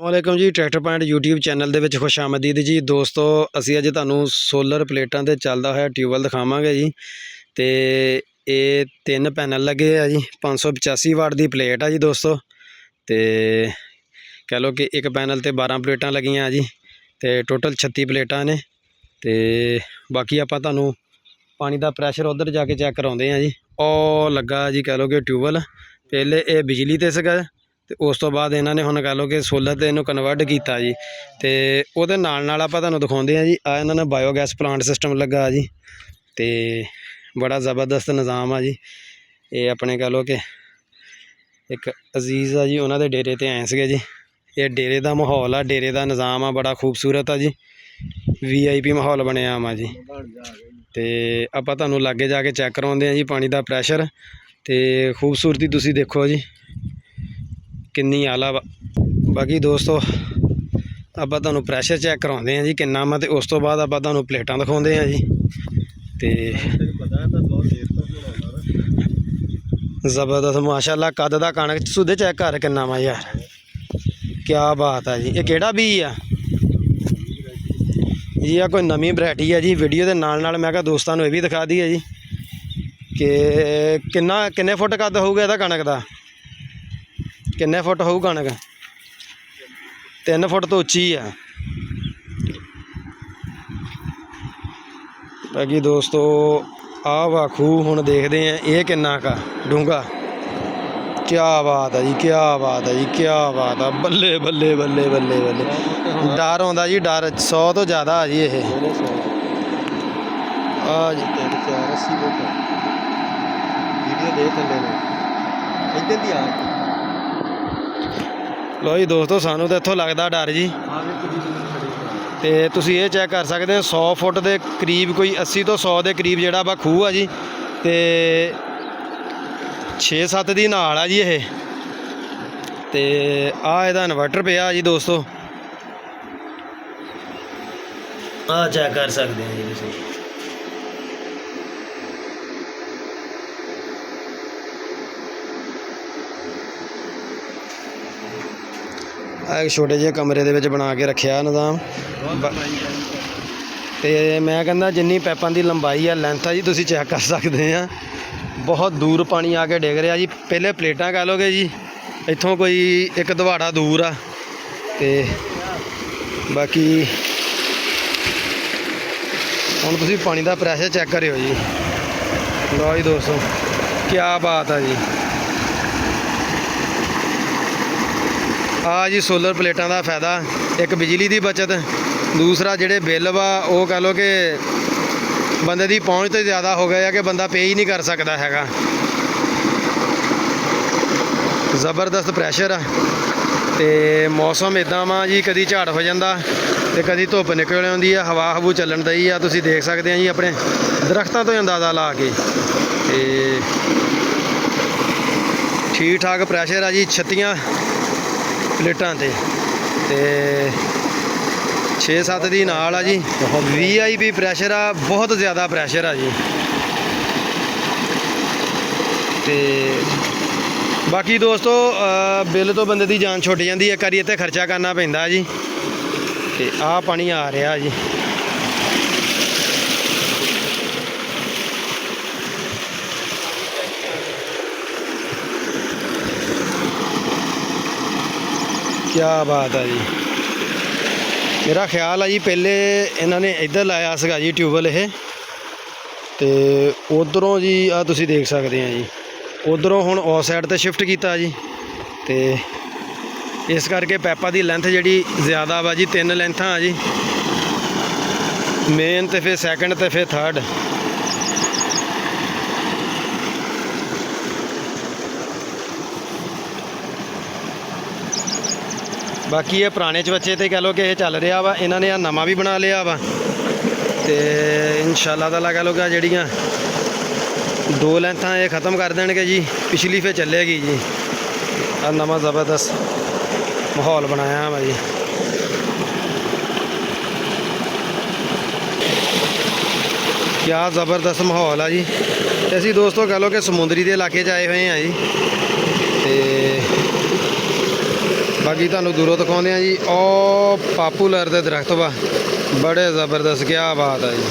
ਵਾਲੇਕੁਮ ਜੀ। Tractor point YouTube channel ਦੇ ਵਿੱਚ ਖੁਸ਼ ਆਮਦੀਦ ਜੀ ਦੋਸਤੋ। ਅਸੀਂ ਅੱਜ ਤੁਹਾਨੂੰ ਸੋਲਰ ਪਲੇਟਾਂ ਤੇ ਚੱਲਦਾ ਹੋਇਆ ਟਿਊਬਵੈੱਲ ਦਿਖਾਵਾਂਗੇ ਜੀ। ਤੇ ਇਹ 3 ਪੈਨਲ ਲੱਗੇ ਆ ਜੀ। 585 ਵਾਟ ਦੀ ਪਲੇਟ ਆ ਜੀ ਦੋਸਤੋ। ਤੇ ਕਹ ਲਓ ਕਿ ਇੱਕ ਪੈਨਲ ਤੇ 12 ਪਲੇਟਾਂ ਲੱਗੀਆਂ ਜੀ। ਤੇ ਟੋਟਲ 36 ਪਲੇਟਾਂ ਨੇ। ਤੇ ਬਾਕੀ ਆਪਾਂ ਤੁਹਾਨੂੰ ਪਾਣੀ ਦਾ ਪ੍ਰੈਸ਼ਰ ਉਧਰ ਜਾ ਕੇ ਚੈੱਕ ਕਰਾਉਂਦੇ ਆ ਜੀ। ਉਹ ਲੱਗਾ ਜੀ ਕਹ ਲਓ ਕਿ ਟਿਊਬਵੈੱਲ ਪਹਿਲੇ ਇਹ ਬਿਜਲੀ ਤੇ ਸੀਗਾ ਤੇ ਉਸ ਤੋਂ ਬਾਅਦ ਇਹਨਾਂ ਨੇ ਹੁਣ ਕਹ ਲਓ ਕਿ ਸੋਲਰ ਤੇ ਇਹਨੂੰ ਕਨਵਰਟ ਕੀਤਾ ਜੀ। ਤੇ ਉਹਦੇ ਨਾਲ ਆਪਾਂ ਤੁਹਾਨੂੰ ਦਿਖਾਉਂਦੇ ਆ ਜੀ। ਆ ਇਹਨਾਂ ਨੇ ਬਾਇਓਗੈਸ ਪਲਾਂਟ ਸਿਸਟਮ ਲੱਗਾ ਜੀ। ਤੇ ਬੜਾ ਜ਼ਬਰਦਸਤ ਨਿਜ਼ਾਮ ਆ ਜੀ। ਇਹ ਆਪਣੇ ਕਹ ਲਓ ਕਿ ਇੱਕ ਅਜ਼ੀਜ਼ ਆ ਜੀ, ਉਹਨਾਂ ਦੇ ਡੇਰੇ ਤੇ ਆਏ ਸੀਗੇ ਜੀ। ਇਹ ਡੇਰੇ ਦਾ ਮਾਹੌਲ ਆ, ਡੇਰੇ ਦਾ ਨਿਜ਼ਾਮ ਆ, ਬੜਾ ਖੂਬਸੂਰਤ ਆ ਜੀ। VIP ਮਾਹੌਲ ਬਣਿਆ ਵਾ ਜੀ। ਤੇ ਆਪਾਂ ਤੁਹਾਨੂੰ ਲਾਗੇ ਜਾ ਕੇ ਚੈੱਕ ਕਰਵਾਉਂਦੇ ਆ ਜੀ ਪਾਣੀ ਦਾ ਪ੍ਰੈਸ਼ਰ। ਤੇ ਖੂਬਸੂਰਤੀ ਤੁਸੀਂ ਦੇਖੋ ਜੀ ਕਿੰਨੀ ਆਲਾ ਵਾ। ਬਾਕੀ ਦੋਸਤੋ ਆਪਾਂ ਤੁਹਾਨੂੰ ਪ੍ਰੈਸ਼ਰ ਚੈੱਕ ਕਰਾਉਂਦੇ ਆ ਜੀ ਕਿੰਨਾ ਵਾ। ਤੇ ਉਸ ਤੋਂ ਬਾਅਦ ਆਪਾਂ ਤੁਹਾਨੂੰ ਪਲੇਟਾਂ ਦਿਖਾਉਂਦੇ ਆ ਜੀ। ਤੇ ਜ਼ਬਰਦਸਤ ਮਾਸ਼ਾਅੱਲਾ ਕੱਦ ਦਾ ਕਣਕ ਸੁਦੇ ਚੈੱਕ ਕਰ ਕਿੰਨਾ ਵਾ ਯਾਰ, ਕਿਆ ਬਾਤ ਆ ਜੀ। ਇਹ ਕਿਹੜਾ ਬੀਜ ਆ ਜੀ? ਆ ਕੋਈ ਨਵੀਂ ਵੈਰਾਈਟੀ ਆ ਜੀ। ਵੀਡੀਓ ਦੇ ਨਾਲ ਮੈਂ ਕਿਹਾ ਦੋਸਤਾਂ ਨੂੰ ਇਹ ਵੀ ਦਿਖਾ ਦਈਏ ਜੀ ਕਿ ਕਿੰਨੇ ਫੁੱਟ ਕੱਦ ਹੋਊਗਾ ਇਹਦਾ ਕਣਕ ਦਾ। ਕਿੰਨੇ ਫੁੱਟ ਹੋਊ ਕਣਕ? 3 ਫੁੱਟ ਤੋਂ ਉੱਚੀ ਆ। ਬਾਕੀ ਦੋਸਤੋ ਆਹ ਵਾ ਖੂਹ, ਹੁਣ ਦੇਖਦੇ ਆ ਇਹ ਕਿੰਨਾ ਕਾ ਡੂੰਘਾ। ਕਿਆ ਬਾਤ ਆ ਜੀ, ਕਿਆ ਬਾਤ ਆ ਜੀ, ਕਿਆ ਬਾਤ ਆ। ਬੱਲੇ ਬੱਲੇ ਬੱਲੇ ਬੱਲੇ ਬੱਲੇ। ਡਰ ਆਉਂਦਾ ਜੀ, ਡਰ 100 ਤੋਂ ਜ਼ਿਆਦਾ ਆ ਜੀ ਇਹ। ਆ ਜੀ ਲੋ ਜੀ ਦੋਸਤੋ, ਸਾਨੂੰ ਤਾਂ ਇੱਥੋਂ ਲੱਗਦਾ ਡਰ ਜੀ। ਤੇ ਤੁਸੀਂ ਇਹ ਚੈੱਕ ਕਰ ਸਕਦੇ ਹੋ 100 ਫੁੱਟ ਦੇ ਕਰੀਬ, ਕੋਈ 80 ਤੋਂ 100 ਦੇ ਕਰੀਬ ਜਿਹੜਾ ਵਾ ਖੂਹ ਆ ਜੀ। ਤੇ 6-7 ਦੀ ਨਾਲ ਆ ਜੀ ਇਹ। ਤੇ ਆ ਇਹਦਾ ਇਨਵਰਟਰ ਪਿਆ ਜੀ ਦੋਸਤੋ। ਆ ਚੈੱਕ ਕਰ ਸਕਦੇ ਹੋ ਜੀ ਤੁਸੀਂ। ਆ ਇੱਕ ਛੋਟੇ ਜਿਹੇ ਕਮਰੇ ਦੇ ਵਿੱਚ ਬਣਾ ਕੇ ਰੱਖਿਆ ਨਿਜ਼ਾਮ। ਤੇ ਮੈਂ ਕਹਿੰਦਾ ਜਿੰਨੀ ਪੈਪਾਂ ਦੀ ਲੰਬਾਈ ਆ, ਲੈਂਥ ਆ ਜੀ, ਤੁਸੀਂ ਚੈੱਕ ਕਰ ਸਕਦੇ ਆ। ਬਹੁਤ ਦੂਰ ਪਾਣੀ ਆ ਕੇ ਡਿੱਗ ਰਿਹਾ ਜੀ। ਪਹਿਲੇ ਪਲੇਟਾਂ ਕਹਿ ਲੋਗੇ ਜੀ, ਇੱਥੋਂ ਕੋਈ ਇੱਕ ਦਵਾੜਾ ਦੂਰ ਆ। ਤੇ ਬਾਕੀ ਹੁਣ ਤੁਸੀਂ ਪਾਣੀ ਦਾ ਪ੍ਰੈਸ਼ਰ ਚੈੱਕ ਕਰਿਓ ਜੀ। ਲਓ ਜੀ ਦੋਸਤੋ, ਕਿਆ ਬਾਤ ਆ ਜੀ। ਆ ਜੀ ਸੋਲਰ ਪਲੇਟਾਂ ਦਾ ਫਾਇਦਾ, ਇੱਕ ਬਿਜਲੀ ਦੀ ਬਚਤ, ਦੂਸਰਾ ਜਿਹੜੇ ਬਿੱਲ ਵਾ ਉਹ ਕਹਿ ਲਓ ਕਿ ਬੰਦੇ ਦੀ ਪਹੁੰਚ ਤੋਂ ਜ਼ਿਆਦਾ ਹੋ ਗਿਆ ਕਿ ਬੰਦਾ ਪੇ ਹੀ ਨਹੀਂ ਕਰ ਸਕਦਾ ਹੈਗਾ। ਜ਼ਬਰਦਸਤ ਪ੍ਰੈਸ਼ਰ ਆ। ਤੇ ਮੌਸਮ ਇੱਦਾਂ ਵਾ ਜੀ, ਕਦੀ ਝਾੜ ਹੋ ਜਾਂਦਾ ਤੇ ਕਦੀ ਧੁੱਪ ਨਿਕਲ ਆਉਂਦੀ ਆ, ਹਵਾ ਹਵੂ ਚੱਲਣ ਦਈ ਆ। ਤੁਸੀਂ ਦੇਖ ਸਕਦੇ ਆ ਜੀ ਆਪਣੇ ਦਰਖਤਾਂ ਤੋਂ ਅੰਦਾਜ਼ਾ ਲਾ ਕੇ। ਤੇ ਠੀਕ ਠਾਕ ਪ੍ਰੈਸ਼ਰ ਆ ਜੀ 36 ਪਲੇਟਾਂ ਤੇ 6-7 ਦੀ ਨਾਲ ਆ ਜੀ। VIP ਪ੍ਰੈਸ਼ਰ ਆ, ਬਹੁਤ ਜ਼ਿਆਦਾ ਪ੍ਰੈਸ਼ਰ ਆ ਜੀ। ਤੇ ਬਾਕੀ ਦੋਸਤੋ ਬਿੱਲ ਤੋਂ ਬੰਦੇ ਦੀ ਜਾਨ ਛੁੱਟ ਜਾਂਦੀ ਹੈ। ਇੱਕ ਵਾਰੀ ਇੱਥੇ ਖਰਚਾ ਕਰਨਾ ਪੈਂਦਾ ਜੀ। ਤੇ ਆਹ ਪਾਣੀ ਆ ਰਿਹਾ ਜੀ। ਕਿਆ ਬਾਤ ਆ ਜੀ। ਮੇਰਾ ਖਿਆਲ ਆ ਜੀ ਪਹਿਲੇ ਇਹਨਾਂ ਨੇ ਇੱਧਰ ਲਾਇਆ ਸੀਗਾ ਜੀ ਟਿਊਬਵੈੱਲ ਇਹ। ਤੇ ਉਧਰੋਂ ਜੀ ਆ ਤੁਸੀਂ ਦੇਖ ਸਕਦੇ ਆ ਜੀ, ਉਧਰੋਂ ਹੁਣ ਉਸ ਸਾਈਡ ਤੇ ਸ਼ਿਫਟ ਕੀਤਾ ਜੀ। ਤੇ ਇਸ ਕਰਕੇ ਪੈਪਾਂ ਦੀ ਲੈਂਥ ਜਿਹੜੀ ਜ਼ਿਆਦਾ ਵਾ ਜੀ। 3 ਲੈਂਥਾਂ ਆ ਜੀ, ਮੇਨ ਤੇ ਫਿਰ ਸੈਕਿੰਡ ਤੇ ਫਿਰ ਥਰਡ। ਬਾਕੀ ਇਹ ਪੁਰਾਣੇ ਚਵੱਚੇ ਤੇ ਕਹਿ ਲਓ ਕਿ ਇਹ ਚੱਲ ਰਿਹਾ ਵਾ। ਇਹਨਾਂ ਨੇ ਆ ਨਵਾਂ ਵੀ ਬਣਾ ਲਿਆ ਵਾ। ਤੇ ਇਨਸ਼ਾਅੱਲਾ ਤਾਲਾ ਕਹਿ ਲਓ ਕਿ ਜਿਹੜੀਆਂ 2 ਲੈਂਥਾਂ ਇਹ ਖ਼ਤਮ ਕਰ ਦੇਣਗੇ ਜੀ, ਪਿਛਲੀ ਫਿਰ ਚੱਲੇਗੀ ਜੀ। ਆ ਨਵਾਂ ਜ਼ਬਰਦਸਤ ਮਾਹੌਲ ਬਣਾਇਆ ਵਾ ਜੀ। ਕਿਆ ਜ਼ਬਰਦਸਤ ਮਾਹੌਲ ਆ ਜੀ। ਤੇ ਅਸੀਂ ਦੋਸਤੋ ਕਹਿ ਲਓ ਕਿ ਸਮੁੰਦਰੀ ਦੇ ਇਲਾਕੇ 'ਚ ਆਏ ਹੋਏ ਆ ਜੀ। ਤੇ ਬਾਕੀ ਤੁਹਾਨੂੰ ਦੂਰੋਂ ਦਿਖਾਉਂਦੇ ਆ ਜੀ। ਉਹ ਪਾਪੂਲਰ ਦੇ ਦਰਖਤ ਵਾ, ਬੜੇ ਜ਼ਬਰਦਸਤ, ਕਿਆ ਬਾਤ ਹੈ ਜੀ।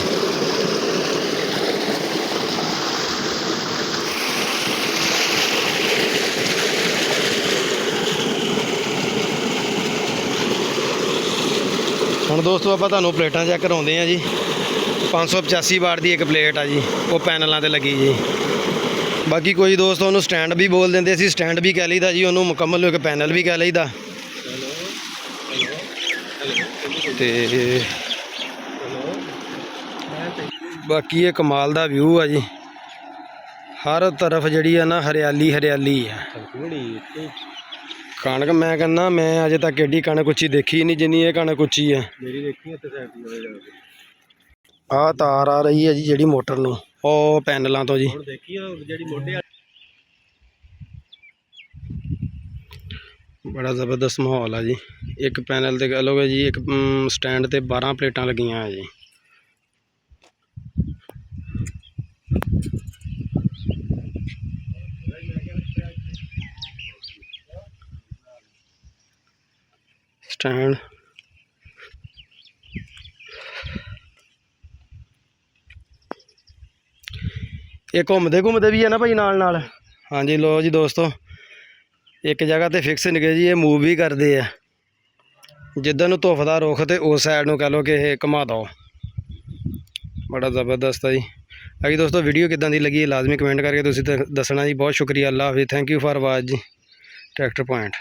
ਹੁਣ ਦੋਸਤੋ ਆਪਾਂ ਤੁਹਾਨੂੰ ਪਲੇਟਾਂ ਚੈੱਕ ਕਰਾਉਂਦੇ ਆ ਜੀ। 585 ਵਾਟ ਦੀ ਇੱਕ ਪਲੇਟ ਆ ਜੀ, ਉਹ ਪੈਨਲਾਂ ਤੇ ਲੱਗੀ ਜੀ। ਬਾਕੀ ਕੋਈ ਦੋਸਤ ਉਹਨੂੰ ਸਟੈਂਡ ਵੀ ਬੋਲ ਦਿੰਦੇ, ਅਸੀਂ ਸਟੈਂਡ ਵੀ ਕਹਿ ਲਈਦਾ ਜੀ ਉਹਨੂੰ, ਮੁਕੰਮਲ ਇੱਕ ਪੈਨਲ ਵੀ ਕਹਿ ਲਈਦਾ। ਤੇ ਬਾਕੀ ਇਹ ਕਮਾਲ ਦਾ ਵਿਊ ਆ ਜੀ, ਹਰ ਤਰਫ ਜਿਹੜੀ ਆ ਨਾ ਹਰਿਆਲੀ ਹਰਿਆਲੀ ਆ। ਕਣਕ ਮੈਂ ਕਹਿੰਦਾ ਮੈਂ ਅਜੇ ਤੱਕ ਐਡੀ ਕਣਕ ਉੱਚੀ ਦੇਖੀ ਨਹੀਂ ਜਿੰਨੀ ਇਹ ਕਣਕ ਉੱਚੀ ਆ। ਆਹ ਤਾਰ ਆ ਰਹੀ ਹੈ ਜੀ ਜਿਹੜੀ ਮੋਟਰ ਨੂੰ, ਉਹ ਪੈਨਲਾਂ ਤੋਂ ਜੀ। ਬੜਾ ਜ਼ਬਰਦਸਤ ਮਾਹੌਲ ਆ ਜੀ। ਇੱਕ ਪੈਨਲ ਤੇ ਕਹਿ ਲਓਗੇ ਜੀ, ਇੱਕ ਸਟੈਂਡ ਤੇ 12 ਪਲੇਟਾਂ ਲੱਗੀਆਂ ਆ ਜੀ। ਸਟੈਂਡ ਇਹ ਘੁੰਮਦੇ ਘੁੰਮਦੇ ਵੀ ਹੈ ਨਾ ਭਾਈ ਨਾਲ ਨਾਲ। ਹਾਂਜੀ ਲੋ ਜੀ ਦੋਸਤੋ, ਇੱਕ ਜਗ੍ਹਾ ਤੇ ਫਿਕਸ ਨਹੀਂ ਗਏ ਜੀ, ਇਹ ਮੂਵ ਵੀ ਕਰਦੇ ਆ। ਜਿੱਦਾਂ ਨੂੰ ਧੁੱਪ ਦਾ ਰੁੱਖ ਤੇ ਉਸ ਸਾਈਡ ਨੂੰ ਕਹਿ ਲਓ ਕਿ ਇਹ ਘੁਮਾ ਦਿਓ। ਬੜਾ ਜ਼ਬਰਦਸਤ ਆ ਜੀ। ਬਾਕੀ ਦੋਸਤੋ ਵੀਡੀਓ ਕਿੱਦਾਂ ਦੀ ਲੱਗੀ ਲਾਜ਼ਮੀ ਕਮੈਂਟ ਕਰਕੇ ਤੁਸੀਂ ਦੱਸਣਾ ਜੀ। ਬਹੁਤ ਸ਼ੁਕਰੀਆ। ਅੱਲਾ ਹਾਫਿਜ਼। ਥੈਂਕ ਯੂ ਫਾਰ ਵਾਚ ਜੀ। Tractor point.